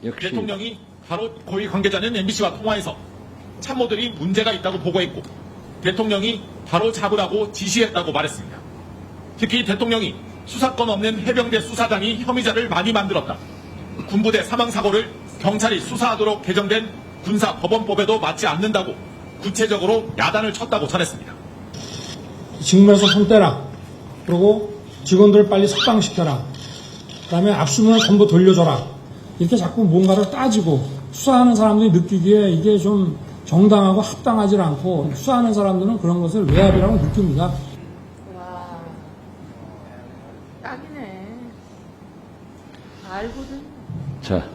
역시 대통령이 바로 고위 관계자는 MBC와 통화해서 참모들이 문제가 있다고 보고했고 대통령이 바로 잡으라고 지시했다고 말했습니다. 특히 대통령이 수사권 없는 해병대 수사장이 혐의자를 많이 만들었다. 군부대 사망사고를 경찰이 수사하도록 개정된 군사법원법에도 맞지 않는다고 구체적으로 야단을 쳤다고 전했습니다. 직무에서 손 떼라. 그리고 직원들 빨리 석방시켜라. 그다음에 압수문을 전부 돌려줘라. 이렇게 자꾸 뭔가를 따지고 수사하는 사람들이 느끼기에 이게 좀 정당하고 합당하지 않고 수사하는 사람들은 그런 것을 외압이라고 느낍니다. 와, 딱이네. 알거든. 자,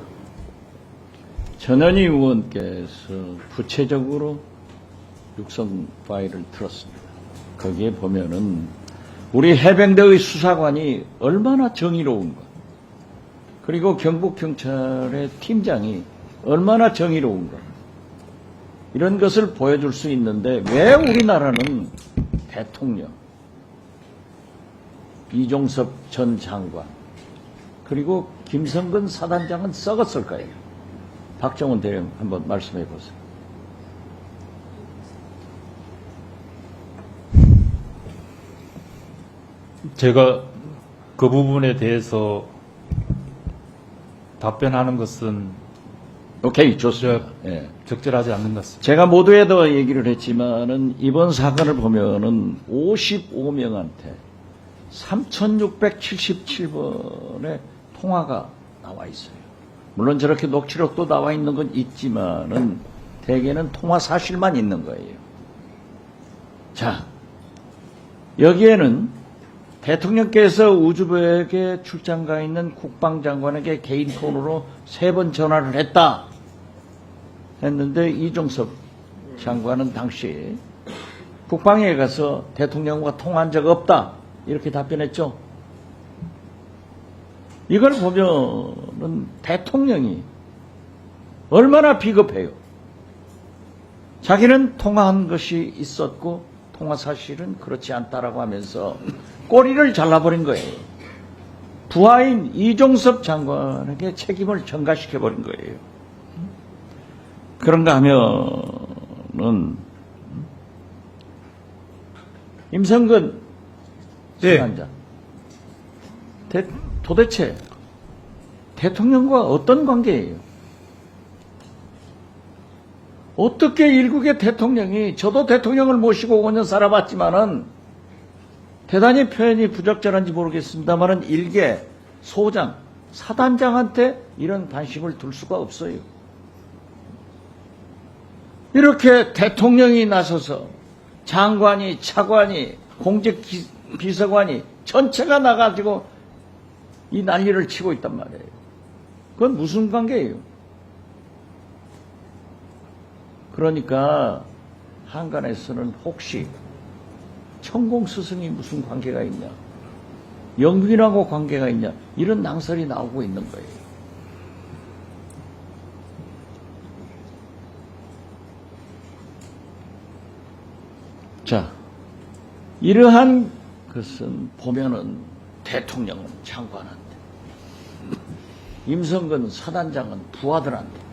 전현희 의원께서 구체적으로 육성 파일을 틀었습니다. 거기에 보면은 우리 해병대의 수사관이 얼마나 정의로운가, 그리고 경북경찰의 팀장이 얼마나 정의로운가, 이런 것을 보여줄 수 있는데 왜 우리나라는 대통령, 이종섭 전 장관, 그리고 김성근 사단장은 썩었을까요? 박정훈 대령 한번 말씀해 보세요. 제가 그 부분에 대해서 답변하는 것은 오케이, 좋습니다. 예. 적절하지 않는 것 같습니다. 제가 모두에도 얘기를 했지만은 이번 사건을 보면은 55명한테 3,677번의 통화가 나와 있어요. 물론 저렇게 녹취록도 나와 있는 건 있지만은 대개는 통화 사실만 있는 거예요. 자, 여기에는 대통령께서 우주부에게 출장 가 있는 국방장관에게 개인 폰으로 3번 전화를 했는데 이종섭 장관은 당시 국방에 가서 대통령과 통화한 적 없다, 이렇게 답변했죠. 이걸 보면은 대통령이 얼마나 비겁해요. 자기는 통화한 것이 있었고 통화 사실은 그렇지 않다라고 하면서 꼬리를 잘라버린 거예요. 부하인 이종섭 장관에게 책임을 전가시켜버린 거예요. 그런가 하면은 임성근 수반장, 도대체 대통령과 어떤 관계예요? 어떻게 일국의 대통령이, 저도 대통령을 모시고 5년 살아봤지만은 대단히 표현이 부적절한지 모르겠습니다만은 일개 소장, 사단장한테 이런 관심을 둘 수가 없어요. 이렇게 대통령이 나서서 장관이, 차관이, 공직비서관이 전체가 나가지고 이 난리를 치고 있단 말이에요. 그건 무슨 관계예요? 그러니까 한간에서는 혹시 천공스승이 무슨 관계가 있냐, 영균하고 관계가 있냐, 이런 낭설이 나오고 있는 거예요. 자, 이러한 것은 보면은 대통령은 장관한테, 임성근 사단장은 부하들한테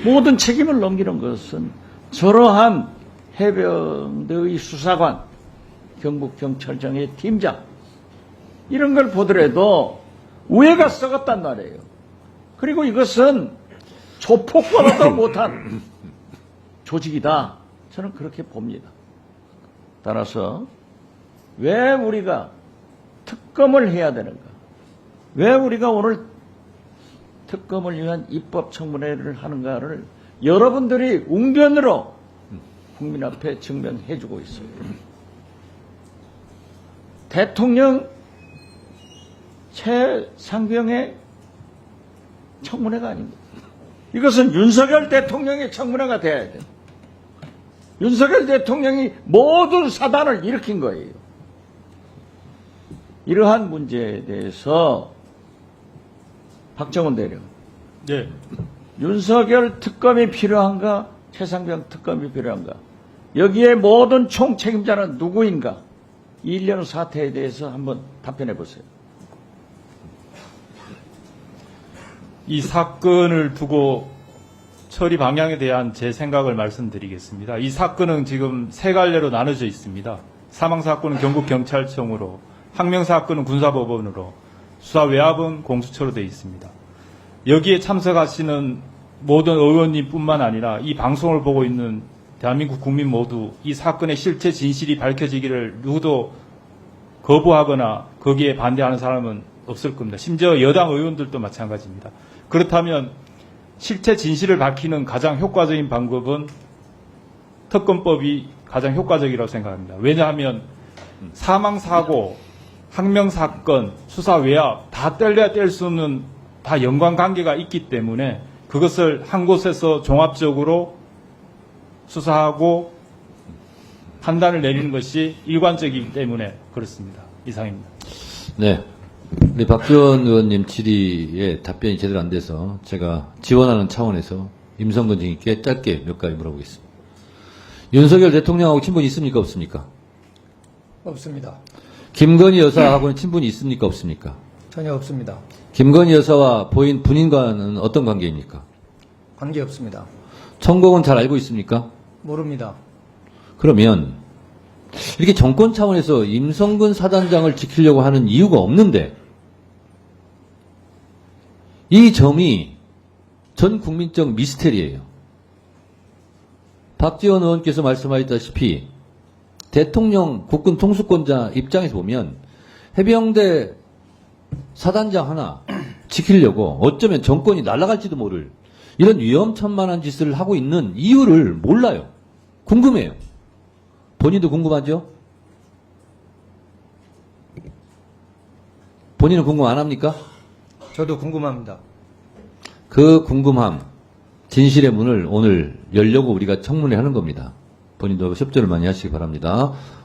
모든 책임을 넘기는 것은 저러한 해병대의 수사관, 경북경찰청의 팀장, 이런 걸 보더라도 우애가 썩었단 말이에요. 그리고 이것은 조폭보다도 못한 조직이다, 저는 그렇게 봅니다. 따라서 왜 우리가 특검을 해야 되는가, 왜 우리가 오늘 특검을 위한 입법청문회를 하는가를 여러분들이 웅변으로 국민 앞에 증명해 주고 있어요. 대통령 최상병의 청문회가 아닙니다. 이것은 윤석열 대통령의 청문회가 돼야 돼요. 윤석열 대통령이 모든 사단을 일으킨 거예요. 이러한 문제에 대해서 박정훈 대령, 네. 윤석열 특검이 필요한가, 최상병 특검이 필요한가, 여기에 모든 총책임자는 누구인가, 이 일련 사태에 대해서 한번 답변해 보세요. 이 사건을 두고 처리 방향에 대한 제 생각을 말씀드리겠습니다. 이 사건은 지금 세 갈래로 나눠져 있습니다. 사망사건은 경북경찰청으로, 항명사건은 군사법원으로, 수사외압은 공수처로 되어 있습니다. 여기에 참석하시는 모든 의원님뿐만 아니라 이 방송을 보고 있는 대한민국 국민 모두 이 사건의 실체 진실이 밝혀지기를 누구도 거부하거나 거기에 반대하는 사람은 없을 겁니다. 심지어 여당 의원들도 마찬가지입니다. 그렇다면 실체 진실을 밝히는 가장 효과적인 방법은 특검법이 가장 효과적이라고 생각합니다. 왜냐하면 사망사고, 항명사건, 수사외압 다 뗄래야 뗄 수 없는 다 연관관계가 있기 때문에 그것을 한 곳에서 종합적으로 수사하고 판단을 내리는 것이 일관적이기 때문에 그렇습니다. 이상입니다. 네. 우리 박지원 의원님 질의에 답변이 제대로 안 돼서 제가 지원하는 차원에서 임성근 증인께 짧게 몇 가지 물어보겠습니다. 윤석열 대통령하고 친분이 있습니까? 없습니까? 없습니다. 김건희 여사하고는 친분이 있습니까? 없습니까? 전혀 없습니다. 김건희 여사와 본인과는 어떤 관계입니까? 관계 없습니다. 천공은 잘 알고 있습니까? 모릅니다. 그러면 이렇게 정권 차원에서 임성근 사단장을 지키려고 하는 이유가 없는데 이 점이 전 국민적 미스테리예요. 박지원 의원께서 말씀하셨다시피 대통령 국군 통수권자 입장에서 보면 해병대 사단장 하나 지키려고 어쩌면 정권이 날아갈지도 모를 이런 위험천만한 짓을 하고 있는 이유를 몰라요. 궁금해요. 본인도 궁금하죠? 본인은 궁금 안 합니까? 저도 궁금합니다. 그 궁금함, 진실의 문을 오늘 열려고 우리가 청문회 하는 겁니다. 본인도 협조를 많이 하시기 바랍니다.